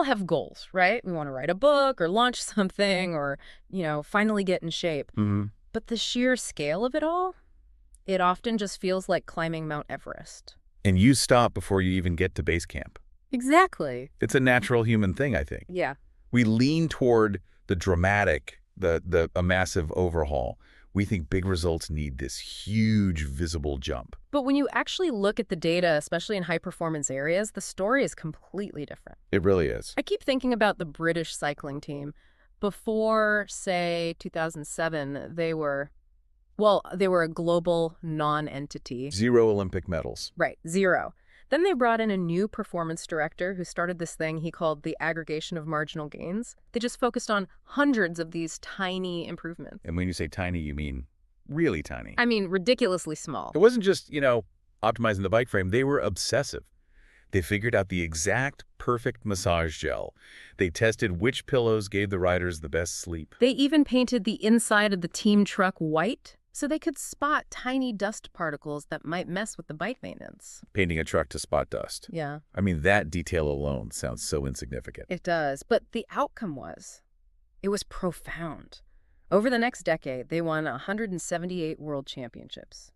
all have goals, right? We want to write a book or launch something or, finally get in shape. Hmm. But the sheer scale of it all, it often just feels like climbing Mount Everest. And you stop before you even get to base camp. Exactly. It's a natural human thing, I think. Yeah. We lean toward the dramatic, a massive overhaul. We think big results need this huge visible jump. But when you actually look at the data, especially in high-performance areas, the story is completely different. It really is. I keep thinking about the British cycling team. Before, say, 2007, they were a global non-entity. 0 Olympic medals. Right, zero. Then they brought in a new performance director who started this thing he called the aggregation of marginal gains. They just focused on hundreds of these tiny improvements. And when you say tiny, you mean really tiny. I mean, ridiculously small. It wasn't just, optimizing the bike frame. They were obsessive. They figured out the exact perfect massage gel. They tested which pillows gave the riders the best sleep. They even painted the inside of the team truck white so they could spot tiny dust particles that might mess with the bike maintenance. Painting a truck to spot dust. Yeah, I mean, that detail alone sounds so insignificant. it does. But the outcome it was profound. Over the next decade, they won 178 world championships,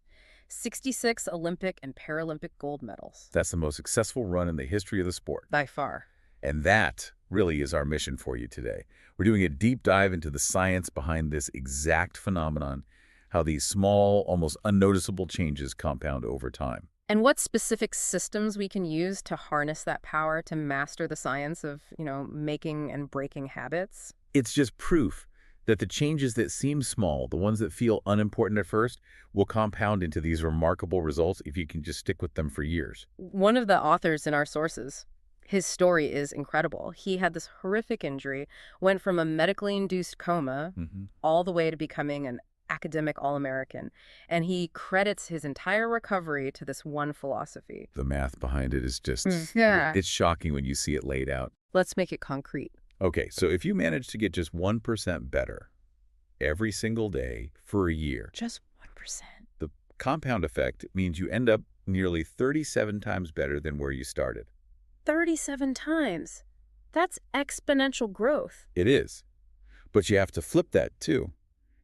66 Olympic and Paralympic gold medals. That's the most successful run in the history of the sport. By far. And that really is our mission for you today. We're doing a deep dive into the science behind this exact phenomenon, how these small, almost unnoticeable changes compound over time. And what specific systems we can use to harness that power to master the science of, making and breaking habits. It's just proof that the changes that seem small, the ones that feel unimportant at first, will compound into these remarkable results if you can just stick with them for years. One of the authors in our sources, his story is incredible. He had this horrific injury, went from a medically induced coma all the way to becoming an academic All-American. And he credits his entire recovery to this one philosophy. The math behind it is just, Yeah. it's shocking when you see it laid out. Let's make it concrete. Okay, so if you manage to get just 1% better every single day for a year, Just 1%. the compound effect means you end up nearly 37 times better than where you started. 37 times. That's exponential growth. It is. But you have to flip that, too.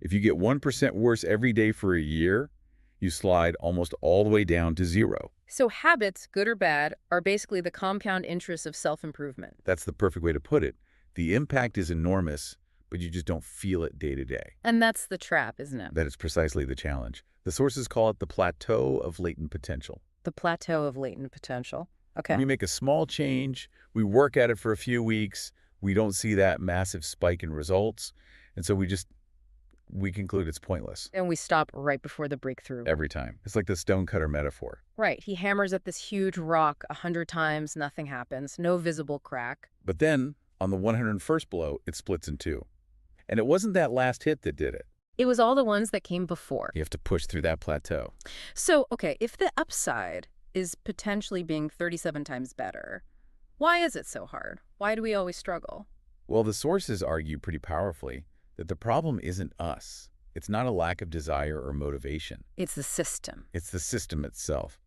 If you get 1% worse every day for a year, you slide almost all the way down to 0. So habits, good or bad, are basically the compound interest of self-improvement. That's the perfect way to put it. The impact is enormous, but you just don't feel it day to day. And that's the trap, isn't it? That is precisely the challenge. The sources call it the plateau of latent potential. The plateau of latent potential. Okay. We make a small change, we work at it for a few weeks, we don't see that massive spike in results, and so we conclude it's pointless. And we stop right before the breakthrough. Every time. It's like the stonecutter metaphor. Right. He hammers at this huge rock 100 times, nothing happens, no visible crack. But then, on the 101st blow, it splits in two. And it wasn't that last hit that did it. It was all the ones that came before. You have to push through that plateau. So, okay, if the upside is potentially being 37 times better, why is it so hard? Why do we always struggle? Well, the sources argue pretty powerfully that the problem isn't us. It's not a lack of desire or motivation. It's the system. It's the system itself.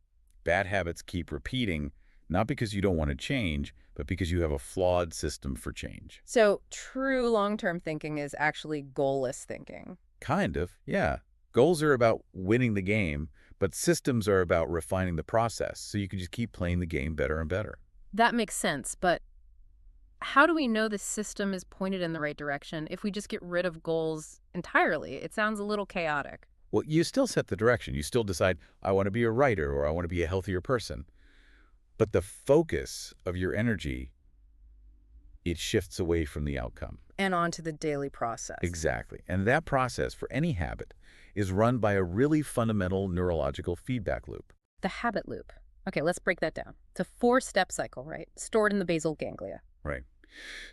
Bad habits keep repeating, not because you don't want to change, but because you have a flawed system for change. So true long-term thinking is actually goalless thinking. Kind of, yeah. Goals are about winning the game, but systems are about refining the process, so you can just keep playing the game better and better. That makes sense, but how do we know the system is pointed in the right direction if we just get rid of goals entirely? It sounds a little chaotic. Well, you still set the direction. You still decide, I want to be a writer or I want to be a healthier person. But the focus of your energy, it shifts away from the outcome. And onto the daily process. Exactly. And that process for any habit is run by a really fundamental neurological feedback loop. The habit loop. Okay, let's break that down. It's a 4-step cycle, right? Stored in the basal ganglia. Right.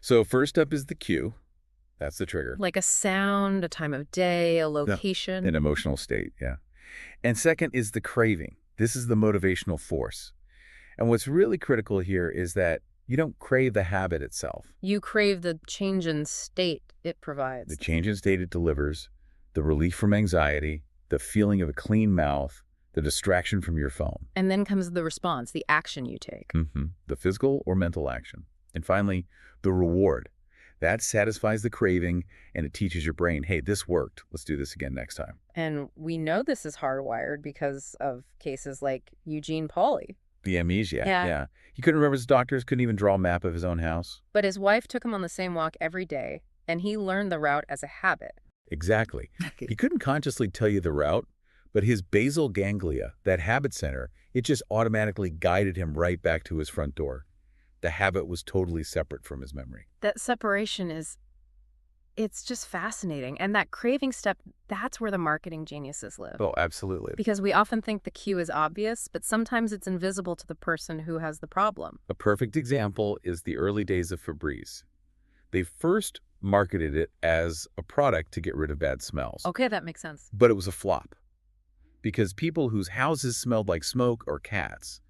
So first up is the cue. That's the trigger. Like a sound, a time of day, a location. An emotional state, yeah. And second is the craving. This is the motivational force. And what's really critical here is that you don't crave the habit itself. You crave the change in state it provides. The change in state it delivers, the relief from anxiety, the feeling of a clean mouth, the distraction from your phone. And then comes the response, the action you take. The physical or mental action. And finally, the reward. That satisfies the craving, and it teaches your brain, hey, this worked. Let's do this again next time. And we know this is hardwired because of cases like Eugene Pauly. The amnesia, Yeah. yeah. He couldn't remember his doctors, couldn't even draw a map of his own house. But his wife took him on the same walk every day, and he learned the route as a habit. Exactly. He couldn't consciously tell you the route, but his basal ganglia, that habit center, it just automatically guided him right back to his front door. The habit was totally separate from his memory. That separation it's just fascinating. And that craving step, that's where the marketing geniuses live. Oh, absolutely. Because we often think the cue is obvious, but sometimes it's invisible to the person who has the problem. A perfect example is the early days of Febreze. They first marketed it as a product to get rid of bad smells. Okay, that makes sense. But it was a flop. Because people whose houses smelled like smoke or cats,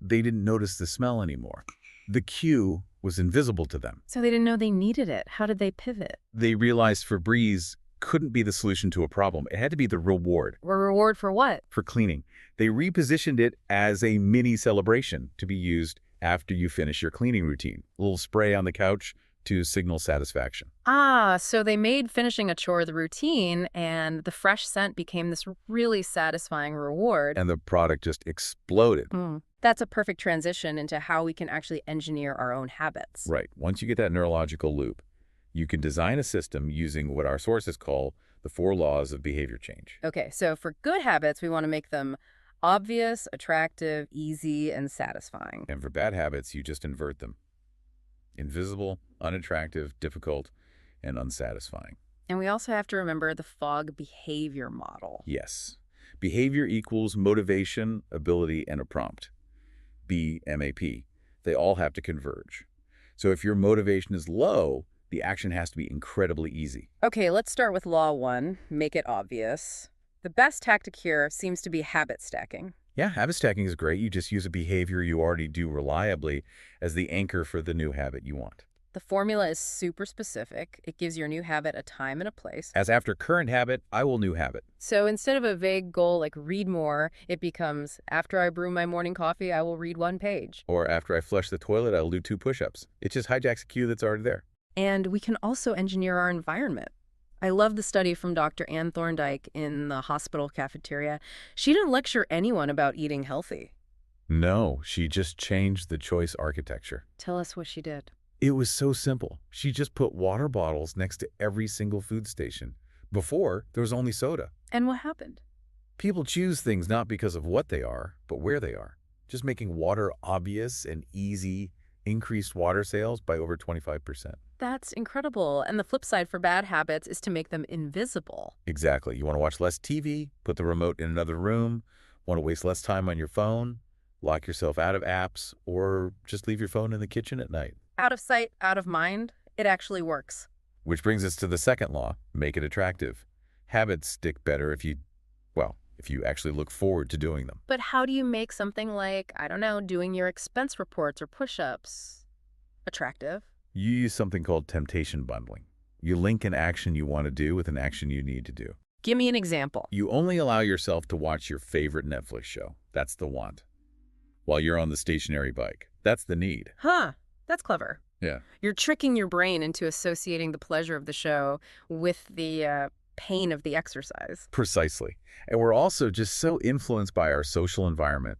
they didn't notice the smell anymore. The cue was invisible to them. So they didn't know they needed it. How did they pivot? They realized Febreze couldn't be the solution to a problem. It had to be the reward. A reward for what? For cleaning. They repositioned it as a mini celebration to be used after you finish your cleaning routine. A little spray on the couch to signal satisfaction. Ah, so they made finishing a chore the routine, and the fresh scent became this really satisfying reward. And the product just exploded. That's a perfect transition into how we can actually engineer our own habits. Right. Once you get that neurological loop, you can design a system using what our sources call the 4 laws of behavior change. Okay, so for good habits, we want to make them obvious, attractive, easy, and satisfying. And for bad habits, you just invert them. Invisible, unattractive, difficult, and unsatisfying. And we also have to remember the FOG behavior model. Yes. Behavior equals motivation, ability, and a prompt. BMAP. They all have to converge. So if your motivation is low, the action has to be incredibly easy. Okay, let's start with law 1, make it obvious. The best tactic here seems to be habit stacking. Yeah, habit stacking is great. You just use a behavior you already do reliably as the anchor for the new habit you want. The formula is super specific. It gives your new habit a time and a place. As after current habit, I will new habit. So instead of a vague goal like read more, it becomes after I brew my morning coffee, I will read 1 page. Or after I flush the toilet, I'll do 2 push-ups. It just hijacks a cue that's already there. And we can also engineer our environment. I love the study from Dr. Ann Thorndike in the hospital cafeteria. She didn't lecture anyone about eating healthy. No, she just changed the choice architecture. Tell us what she did. It was so simple. She just put water bottles next to every single food station. Before, there was only soda. And what happened? People choose things not because of what they are, but where they are. Just making water obvious and easy increased water sales by over 25%. That's incredible. And the flip side for bad habits is to make them invisible. Exactly. You want to watch less TV, put the remote in another room, want to waste less time on your phone, lock yourself out of apps, or just leave your phone in the kitchen at night. Out of sight, out of mind, it actually works. Which brings us to the second law, make it attractive. Habits stick better if you actually look forward to doing them. But how do you make something like, I don't know, doing your expense reports or push-ups attractive? You use something called temptation bundling. You link an action you want to do with an action you need to do. Give me an example. You only allow yourself to watch your favorite Netflix show. That's the want. While you're on the stationary bike. That's the need. Huh, that's clever. Yeah. You're tricking your brain into associating the pleasure of the show with the pain of the exercise. Precisely. And we're also just so influenced by our social environment.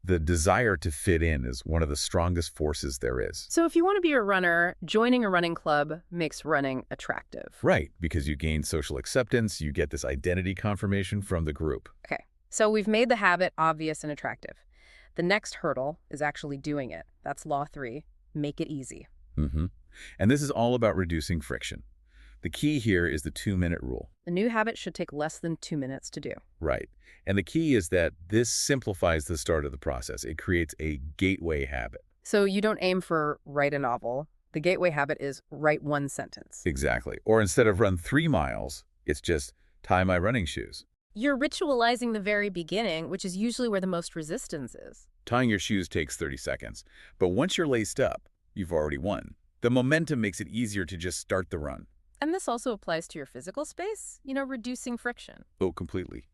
The desire to fit in is one of the strongest forces there is. So if you want to be a runner, joining a running club makes running attractive. Right, because you gain social acceptance, you get this identity confirmation from the group. Okay, so we've made the habit obvious and attractive. The next hurdle is actually doing it. That's law 3, make it easy. And this is all about reducing friction. The key here is the 2-minute rule. The new habit should take less than 2 minutes to do. Right. And the key is that this simplifies the start of the process. It creates a gateway habit. So you don't aim for write a novel. The gateway habit is write 1 sentence. Exactly. Or instead of run 3 miles, it's just tie my running shoes. You're ritualizing the very beginning, which is usually where the most resistance is. Tying your shoes takes 30 seconds. But once you're laced up, you've already won. The momentum makes it easier to just start the run. And this also applies to your physical space, reducing friction. Oh, completely.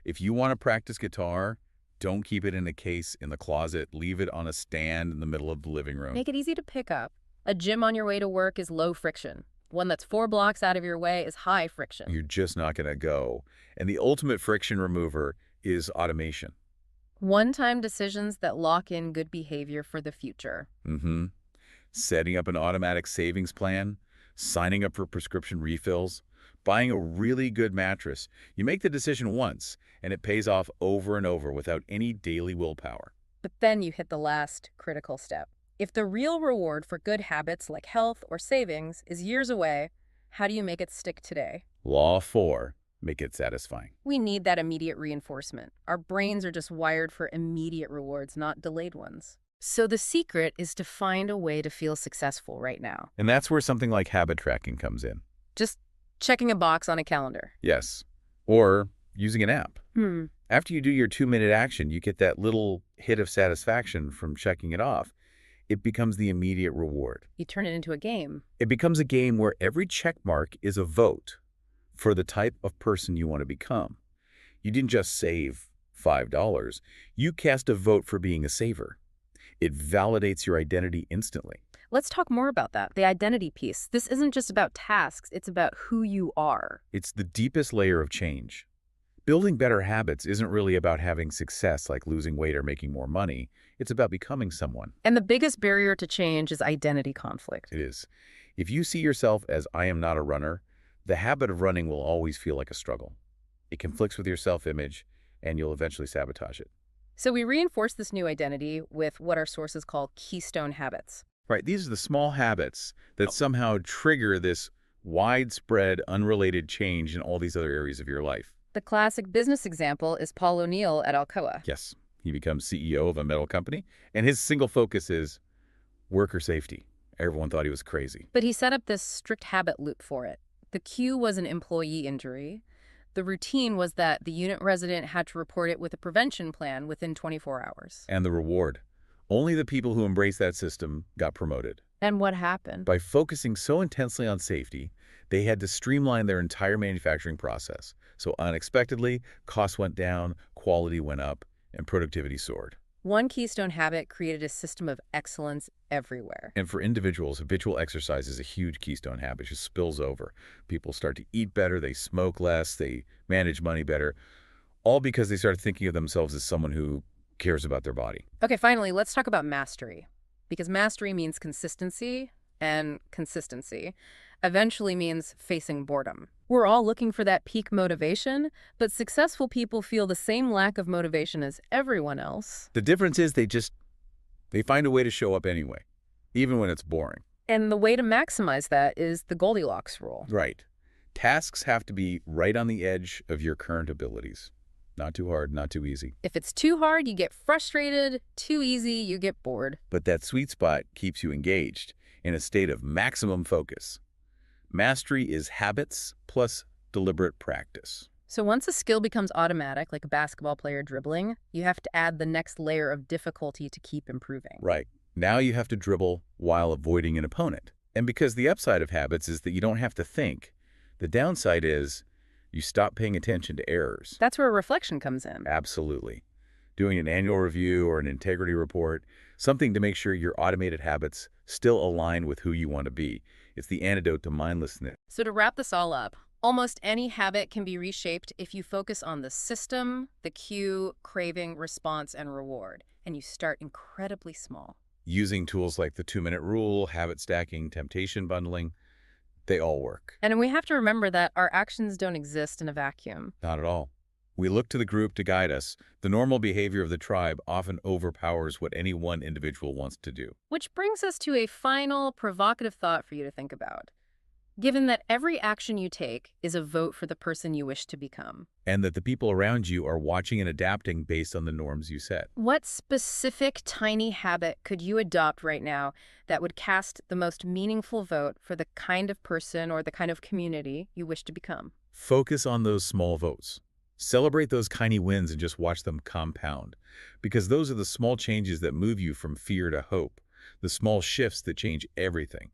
If you want to practice guitar, Don't keep it in a case in the closet. Leave it on a stand in the middle of the living room. Make it easy to pick up. A gym on your way to work is low friction. One that's 4 blocks out of your way is high friction. You're just not going to go. And the ultimate friction remover is automation. One-time decisions that lock in good behavior for the future. Setting up an automatic savings plan, signing up for prescription refills, buying a really good mattress. You make the decision once, and it pays off over and over without any daily willpower. But then you hit the last critical step. If the real reward for good habits like health or savings is years away, how do you make it stick today? Law 4. Make it satisfying. We need that immediate reinforcement. Our brains are just wired for immediate rewards, not delayed ones. So the secret is to find a way to feel successful right now. And that's where something like habit tracking comes in. Just checking a box on a calendar. Yes. Or using an app. Hmm. After you do your 2-minute action, you get that little hit of satisfaction from checking it off. It becomes the immediate reward. You turn it into a game. It becomes a game where every check mark is a vote for the type of person you want to become. You didn't just save $5. You cast a vote for being a saver. It validates your identity instantly. Let's talk more about that, the identity piece. This isn't just about tasks, it's about who you are. It's the deepest layer of change. Building better habits isn't really about having success like losing weight or making more money. It's about becoming someone. And the biggest barrier to change is identity conflict. It is. If you see yourself as I am not a runner, the habit of running will always feel like a struggle. It conflicts with your self-image, and you'll eventually sabotage it. So we reinforce this new identity with what our sources call keystone habits. Right, these are the small habits that somehow trigger this widespread, unrelated change in all these other areas of your life. The classic business example is Paul O'Neill at Alcoa. Yes, he becomes CEO of a metal company, and his single focus is worker safety. Everyone thought he was crazy. But he set up this strict habit loop for it. The cue was an employee injury. The routine was that the unit resident had to report it with a prevention plan within 24 hours. And the reward. Only the people who embraced that system got promoted. And what happened? By focusing so intensely on safety, they had to streamline their entire manufacturing process. So unexpectedly, costs went down, quality went up, and productivity soared. One keystone habit created a system of excellence everywhere. And for individuals, habitual exercise is a huge keystone habit. It just spills over. People start to eat better, they smoke less, they manage money better, all because they start thinking of themselves as someone who cares about their body. Okay, finally, let's talk about mastery. Because mastery means consistency, and consistency eventually means facing boredom. We're all looking for that peak motivation, but successful people feel the same lack of motivation as everyone else. The difference is they find a way to show up anyway, even when it's boring. And the way to maximize that is the Goldilocks rule. Right. Tasks have to be right on the edge of your current abilities. Not too hard, not too easy. If it's too hard, you get frustrated. Too easy, you get bored. But that sweet spot keeps you engaged in a state of maximum focus. Mastery is habits plus deliberate practice. So once a skill becomes automatic, like a basketball player dribbling, you have to add the next layer of difficulty to keep improving. Right. Now you have to dribble while avoiding an opponent. And because the upside of habits is that you don't have to think, the downside is you stop paying attention to errors. That's where reflection comes in. Absolutely. Doing an annual review or an integrity report, something to make sure your automated habits still align with who you want to be. It's the antidote to mindlessness. So to wrap this all up, almost any habit can be reshaped if you focus on the system, the cue, craving, response, and reward. And you start incredibly small. Using tools like the 2-minute rule, habit stacking, temptation bundling, they all work. And we have to remember that our actions don't exist in a vacuum. Not at all. We look to the group to guide us. The normal behavior of the tribe often overpowers what any one individual wants to do. Which brings us to a final provocative thought for you to think about. Given that every action you take is a vote for the person you wish to become. And that the people around you are watching and adapting based on the norms you set. What specific tiny habit could you adopt right now that would cast the most meaningful vote for the kind of person or the kind of community you wish to become? Focus on those small votes. Celebrate those tiny wins and just watch them compound. Because those are the small changes that move you from fear to hope. The small shifts that change everything.